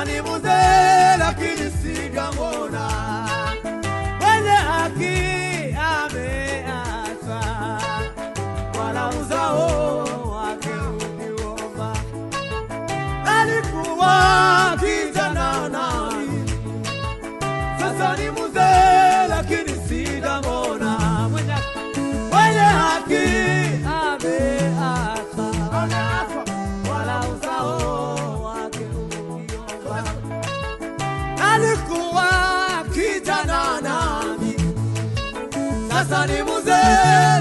Sasa ni mzee lakini sijamwona, mwenye haki ameacha, wala uzao wake ukiomba. Alikuwa kijana nami, sasa ni mzee lakini sijamwona, mwenye haki ameacha, wala uzao wake ukiomba. Alikuwa kijana nami, sasa ni mzee